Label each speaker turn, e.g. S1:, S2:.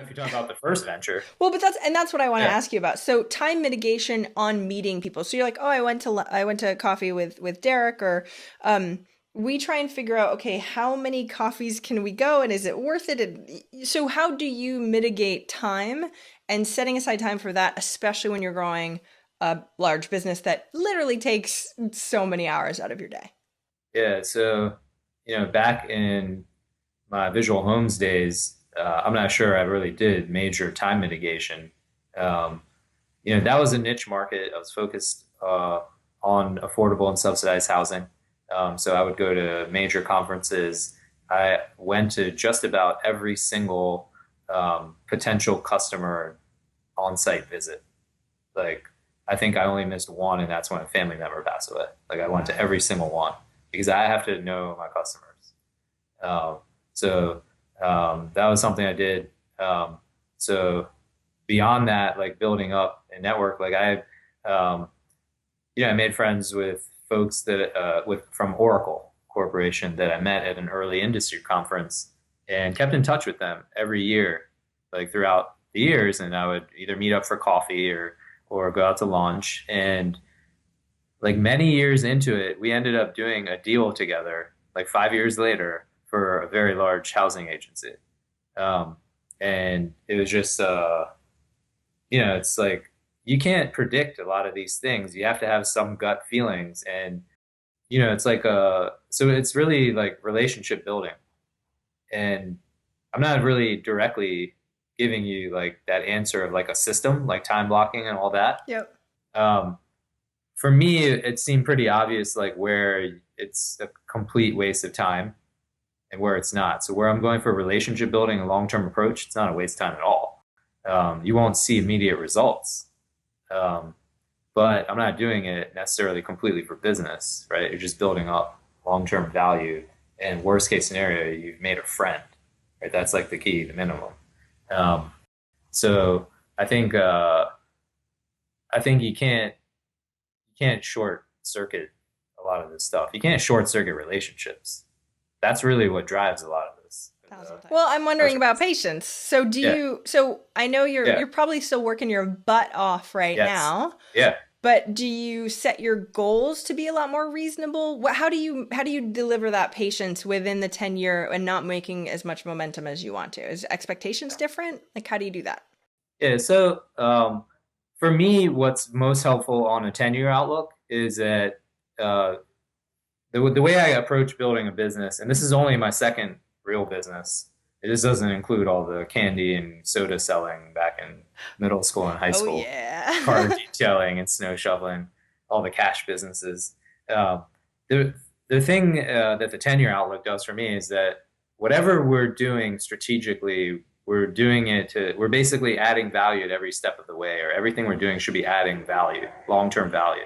S1: if you're talking about the first venture.
S2: Well, but that's what I want to
S1: Yeah.
S2: ask you about. So time mitigation on meeting people. So you're like, oh, I went to coffee with Derek, or we try and figure out, okay, how many coffees can we go, and is it worth it? And so how do you mitigate time and setting aside time for that, especially when you're growing a large business that literally takes so many hours out of your day?
S1: Yeah. So, back in my visual homes days, I'm not sure I really did major time mitigation. Um, that was a niche market. I was focused on affordable and subsidized housing. So I would go to major conferences. I went to just about every single potential customer on-site visit. Like, I think I only missed one, and that's when a family member passed away. Like, I went to
S2: Wow.
S1: every single one because I have to know my customers. Um, so that was something I did. So beyond that, like building up a network, like um, I made friends with folks that with from Oracle Corporation that I met at an early industry conference and kept in touch with them every year, like throughout the years. And I would either meet up for coffee or go out to lunch. And like many years into it, we ended up doing a deal together, like 5 years later, for a very large housing agency. Um, and it was just, it's like you can't predict a lot of these things. You have to have some gut feelings. And, it's like, so it's really like relationship building. And I'm not really directly giving you like that answer of like a system, like time blocking and all that.
S2: Yep.
S1: Um, for me, it seemed pretty obvious, like where it's a complete waste of time and where it's not. So where I'm going for relationship building, a long-term approach, it's not a waste of time at all. You won't see immediate results, um, but I'm not doing it necessarily completely for business, right? You're just building up long-term value. And worst case scenario, you've made a friend, right? That's like the key, the minimum. Um, so I think you can't short circuit a lot of this stuff. You can't short circuit relationships. That's really what drives a lot of this.
S2: Well, I'm
S1: Our
S2: wondering about patience. So do
S1: Yeah,
S2: you, so I know
S1: yeah,
S2: you're probably still working your butt off right
S1: yes,
S2: now,
S1: yeah.
S2: but do you set your goals to be a lot more reasonable? How do you deliver that patience within the 10-year and not making as much momentum as you want to? Is expectations different? Like how do you do that?
S1: Yeah, so for me, what's most helpful on a 10-year outlook is that uh, the way I approach building a business, and this is only my second real business. It just doesn't include all the candy and soda selling back in middle school and high
S2: Oh
S1: school, car
S2: yeah.
S1: detailing and snow shoveling, all the cash businesses. Uh, the the thing that the 10-year outlook does for me is that whatever we're doing strategically, we're basically adding value at every step of the way, or everything we're doing should be adding value, long-term value.